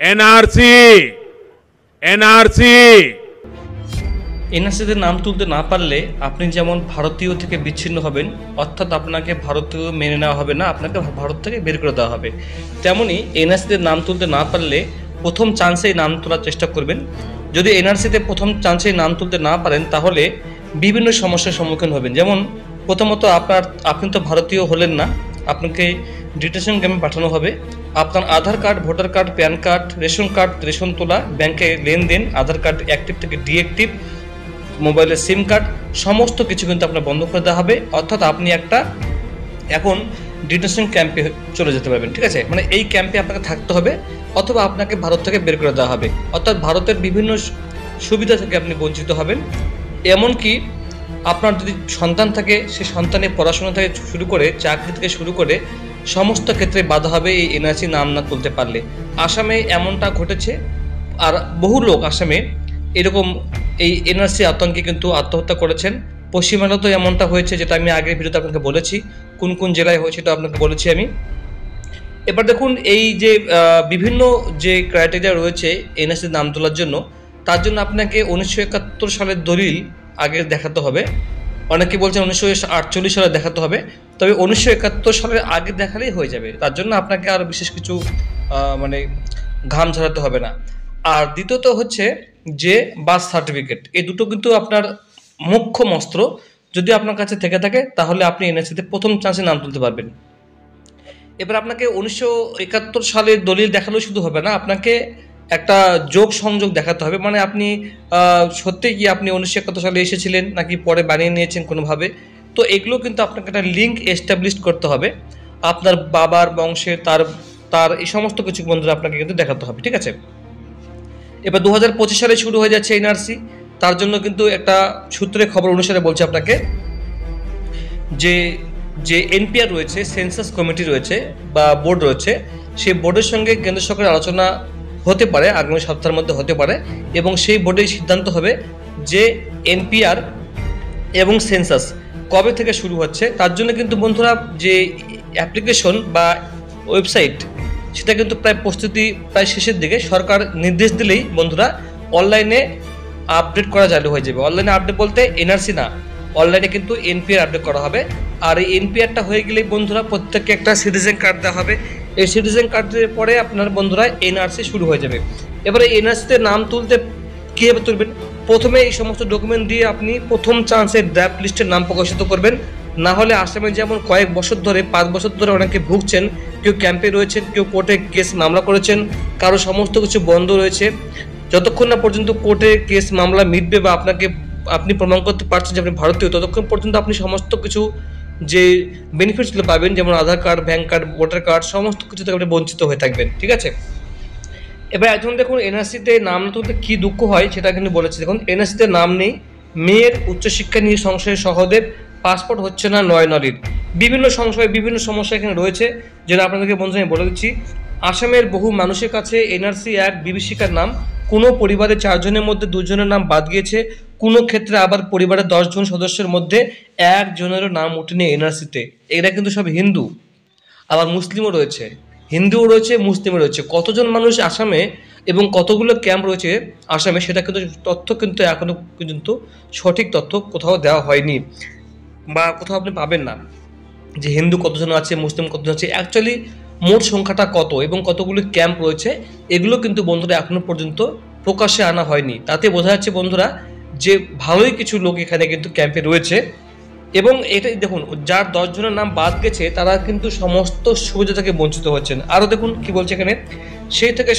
NRC NRC এনআরসিতে নাম তুলতে না পারলে আপনি যেমন ভারতীয় থেকে বিচ্ছিন্ন হবেন, অর্থাৎ আপনাকে ভারতীয় মেনে নেওয়া হবে না, আপনাকে ভারত থেকে বের করে দেওয়া হবে। তেমনই এনআরসিতে নাম তুলতে না পারলে প্রথম চান্সেই নাম তোলার চেষ্টা করবেন। যদি এনআরসিতে প্রথম চান্সেই নাম তুলতে না পারেন তাহলে বিভিন্ন সমস্যার সম্মুখীন হবেন। যেমন প্রথমত আপনি তো ভারতীয় হলেন না, আপনাকে ডিটেনশন ক্যাম্পে পাঠানো হবে। আপনার Aadhaar card, voter card, pan card, ration তোলা, ব্যাংকে লেনদেন, আধার কার্ড অ্যাক্টিভ থেকে ডিঅ্যাক্টিভ, মোবাইলের সিম কার্ড সমস্ত কিছু কিন্তু আপনার বন্ধ করে দেওয়া হবে। অর্থাৎ আপনি এখন ডিটেনশন ক্যাম্পে চলে যেতে পারবেন। ঠিক আছে, মানে এই ক্যাম্পে আপনাকে থাকতে হবে অথবা আপনাকে ভারত থেকে বের করে দেওয়া হবে। অর্থাৎ ভারতের বিভিন্ন সুবিধা থেকে আপনি বঞ্চিত হবেন। এমনকি আপনার যদি সন্তান থাকে, সেই সন্তানের পড়াশোনা থেকে শুরু করে চাকরি থেকে শুরু করে সমস্ত ক্ষেত্রে বাধা হবে এই এনআরসি নাম না তুলতে পারলে। আসামে এমনটা ঘটেছে, আর বহু লোক আসামে এরকম এই এনআরসি আতঙ্কে কিন্তু আত্মহত্যা করেছেন। পশ্চিমবাংলাতেও এমনটা হয়েছে, যেটা আমি আগের ভিডিওতে আপনাকে বলেছি। কোন কোন জেলায় হয়েছে সেটা আপনাকে বলেছি আমি। এবার দেখুন, এই যে বিভিন্ন যে ক্রাইটেরিয়া রয়েছে এনআরসি নাম তোলার জন্য, তার জন্য আপনাকে 1971 সালের দলিল আগে দেখাতে হবে। অনেকে বলছেন 1948 সালে দেখাতে হবে, তবে 1971 সালের আগে দেখালেই হয়ে যাবে। তার জন্য আপনাকে আর বিশেষ কিছু মানে ঘাম ঝরাতে হবে না। আর দ্বিতীয়ত হচ্ছে যে বার্থ সার্টিফিকেট, এই দুটো কিন্তু আপনার মুখ্য অস্ত্র। যদি আপনার কাছে থেকে থাকে তাহলে আপনি এনআরসিতে প্রথম চান্সে নাম তুলতে পারবেন। এবার আপনাকে 1971 সালের দলিল দেখালেও শুধু হবে না, আপনাকে একটা যোগ সংযোগ দেখাতে হবে। মানে আপনি সত্যিই কি আপনি 1971 সালে এসেছিলেন নাকি পরে বানিয়ে নিয়েছেন কোনোভাবে। তো এগুলো কিন্তু আপনাকে একটা লিঙ্ক এস্টাবলিশ করতে হবে। আপনার বাবার বংশের তার এই সমস্ত কিছু বন্ধুরা আপনাকে কিন্তু দেখাতে হবে। ঠিক আছে, এবার 2025 সালে শুরু হয়ে যাচ্ছে এনআরসি। তার জন্য কিন্তু একটা সূত্রের খবর অনুসারে বলছে আপনাকে যে এনপিআর রয়েছে, সেন্সাস কমিটি রয়েছে বা বোর্ড রয়েছে, সেই বোর্ডের সঙ্গে কেন্দ্র সরকারের আলোচনা হতে পারে, আগামী সপ্তাহের মধ্যে হতে পারে, এবং সেই বোর্ডের সিদ্ধান্ত হবে যে এনপিআর এবং সেন্সাস কবে থেকে শুরু হচ্ছে। তার জন্য কিন্তু বন্ধুরা যে অ্যাপ্লিকেশন বা ওয়েবসাইট, সেটা কিন্তু প্রস্তুতি প্রায় শেষের দিকে। সরকার নির্দেশ দিলেই বন্ধুরা অনলাইনে আপডেট করা চালু হয়ে যাবে। অনলাইনে আপডেট বলতে এনআরসি না, অনলাইনে কিন্তু এনপিআর আপডেট করা হবে। আর এই এনপিআরটা হয়ে গেলেই বন্ধুরা প্রত্যেককে একটা সিটিজেন কার্ড দেওয়া হবে। এই সিটিজেন কার্ডের পরে আপনার বন্ধুরা এনআরসি শুরু হয়ে যাবে। এবারে এনআরসিতে নাম তুলতে কীভাবে তুলবেন? প্রথমে এই সমস্ত ডকুমেন্ট দিয়ে আপনি প্রথম চান্সে ড্রাফট লিস্টের নাম প্রকাশিত করবেন। না হলে আসামে যেমন কয়েক বছর ধরে, 5 বছর ধরে অনেকে ভুগছেন, কেউ ক্যাম্পে রয়েছেন, কেউ কোর্টে কেস মামলা করেছেন, কারো সমস্ত কিছু বন্ধ রয়েছে। যতক্ষণ না পর্যন্ত কোর্টে কেস মামলা মিটবে বা আপনি প্রমাণ করতে পারছেন যে আপনি ভারতীয়, ততক্ষণ পর্যন্ত আপনি সমস্ত কিছু যে বেনিফিটসগুলো পাবেন, যেমন Aadhaar card, bank card, voter card, সমস্ত কিছু থেকে আপনি বঞ্চিত হয়ে থাকবেন। ঠিক আছে, এবার এখন দেখুন এনআরসিতে নাম তুলতে কী দুঃখ হয় সেটা কিন্তু বলেছি। দেখুন, এনআরসিতে নাম নেই, মেয়ের উচ্চশিক্ষা নিয়ে সংশয় সহদেব, পাসপোর্ট হচ্ছে না নয়নারীর, বিভিন্ন সংশয়, বিভিন্ন সমস্যা এখানে রয়েছে, যেটা আপনাদেরকে বন্ধু আমি বলে দিচ্ছি। আসামের বহু মানুষের কাছে এনআরসি এক বিভীষিকার নাম। কোনো পরিবারে 4 জনের মধ্যে 2 জনের নাম বাদ গিয়েছে, কোনো ক্ষেত্রে আবার পরিবারের 10 জন সদস্যের মধ্যে 1 জনেরও নাম ওঠেনি এনআরসিতে। এরা কিন্তু সব হিন্দু, আবার মুসলিমও রয়েছে, হিন্দুও রয়েছে, মুসলিমও রয়েছে। কতজন মানুষ আসামে এবং কতগুলো ক্যাম্প রয়েছে আসামে, সেটা কিন্তু তথ্য কিন্তু এখনো পর্যন্ত সঠিক তথ্য কোথাও দেওয়া হয়নি বা কোথাও আপনি পাবেন না যে হিন্দু কতজন আছে, মুসলিম কতজন আছে, অ্যাকচুয়ালি মোট সংখ্যাটা কত এবং কতগুলো ক্যাম্প রয়েছে, এগুলো কিন্তু বন্ধুরা এখনো পর্যন্ত প্রকাশ্যে আনা হয়নি। তাতে বোঝা যাচ্ছে বন্ধুরা যে ভালোই কিছু লোক এখানে কিন্তু ক্যাম্পে রয়েছে। এবং এটাই দেখুন, যার 10 জনের নাম বাদ গেছে তারা কিন্তু সমস্ত সুবিধা থেকে বঞ্চিত হচ্ছেন। আরও দেখুন কি বলছে এখানে, সেই থেকে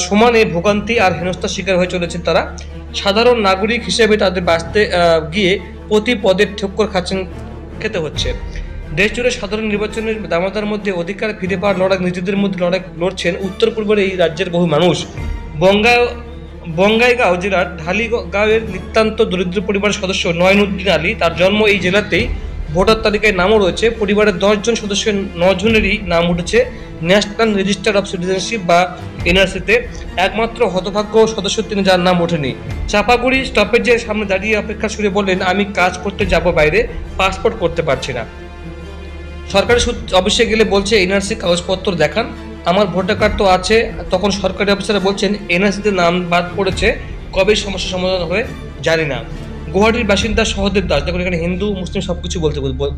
সমানে ভোগান্তি আর হেনস্থার শিকার হয়ে চলেছেন তারা। সাধারণ নাগরিক হিসেবে তাদের বাঁচতে গিয়ে প্রতি পদের ঠক্কর খেতে হচ্ছে। দেশ জুড়ে সাধারণ নির্বাচনের দামাদার মধ্যে অধিকার ফিরে পাওয়ার লড়াই, নিজেদের মধ্যে লড়ছেন উত্তর পূর্বের এই রাজ্যের বহু মানুষ। বঙ্গাইগাঁও জেলার ঢালিগাঁওয়ের নিতান্ত দরিদ্র পরিবারের সদস্য নয়নুদ্দিন আলী, তার জন্ম এই জেলাতেই, ভোটার তালিকায় নামও রয়েছে। পরিবারের 10 জন সদস্যের 9 জনেরই নাম উঠেছে ন্যাশনাল রেজিস্টার অফ সিটিজেনশিপ বা এনআরসিতে। একমাত্র হতভাগ্য সদস্য তিনি, যার নাম ওঠেনি। চাপাগুড়ি স্টপেজের সামনে দাঁড়িয়ে অপেক্ষা শুরু বললেন, আমি কাজ করতে যাব বাইরে, পাসপোর্ট করতে পারছি না। সরকারি অফিসে গেলে বলছে এনআরসি কাগজপত্র দেখান, আমার ভোটার কার্ড তো আছে, তখন সরকারি অফিসাররা বলছেন এনআরসিতে নাম বাদ পড়েছে, কবে সমস্যার সমাধান হবে জানি না। গুয়াহাটির বাসিন্দা সহদেব দাস, দেখুন এখানে হিন্দু মুসলিম সব কিছু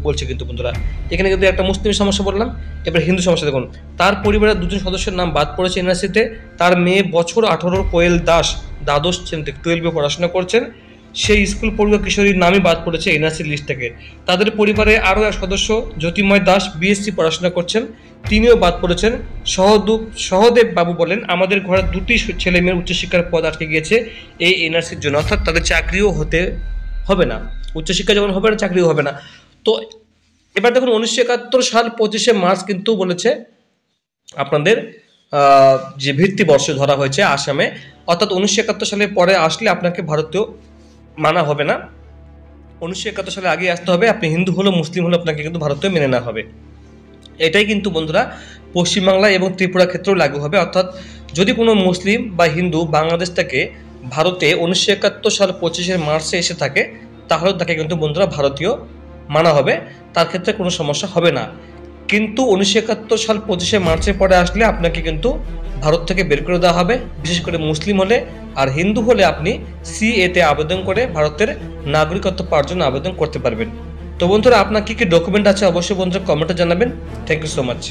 বলছে কিন্তু বন্ধুরা, এখানে কিন্তু একটা মুসলিম সমস্যা বললাম, এবার হিন্দু সমস্যা দেখুন। তার পরিবারের 2জন সদস্যের নাম বাদ পড়েছে এনআরসিতে। তার মেয়ে বছর 18 কোয়েল দাস দ্বাদশ শ্রেণীতে 12-এ পড়াশোনা করছেন, সেই স্কুল পড়ুয়া কিশোরীর নামই বাদ পড়েছে এনআরসির লিস্ট থেকে। তাদের পরিবারে আরও এক সদস্য জ্যোতির্ময় দাস বিএসসি পড়াশোনা করছেন, তিনিও বাদ পড়েছেন। সহদেব বাবু বলেন, আমাদের ঘরে 2টি ছেলে মেয়ের উচ্চশিক্ষার পদ আটকে গিয়েছে এই এনআরসির জন্য, অর্থাৎ তাদের চাকরিও হতে হবে না, উচ্চশিক্ষা যখন হবে না চাকরিও হবে না। তো এবার দেখুন 1971 সাল 25শে মার্চ কিন্তু বলেছে আপনাদের যে ভিত্তিবর্ষ ধরা হয়েছে আসামে, অর্থাৎ 1971 সালের পরে আসলে আপনাকে ভারতীয় মানা হবে না, 1971 সালে আগে আসতে হবে। আপনি হিন্দু হলো মুসলিম হলো আপনাকে কিন্তু ভারতীয় মেনে নেওয়া হবে। এটাই কিন্তু বন্ধুরা পশ্চিমবাংলা এবং ত্রিপুরা ক্ষেত্রেও লাগু হবে, অর্থাৎ যদি কোনো মুসলিম বা হিন্দু বাংলাদেশ থেকে ভারতে 1971 সাল 25শে মার্চে এসে থাকে, তাহলে তাকে কিন্তু বন্ধুরা ভারতীয় মানা হবে, তার ক্ষেত্রে কোনো সমস্যা হবে না। কিন্তু 1971 সাল 25শে মার্চের পরে আসলে আপনাকে কিন্তু ভারত থেকে বের করে দেওয়া হবে, বিশেষ করে মুসলিম হলে। আর হিন্দু হলে আপনি সিএতে আবেদন করে ভারতের নাগরিকত্ব পাওয়ার জন্য আবেদন করতে পারবেন। তো বন্ধুরা আপনার কী কী ডকুমেন্ট আছে অবশ্যই বন্ধুরা কমেন্টে জানাবেন। Thank you so much.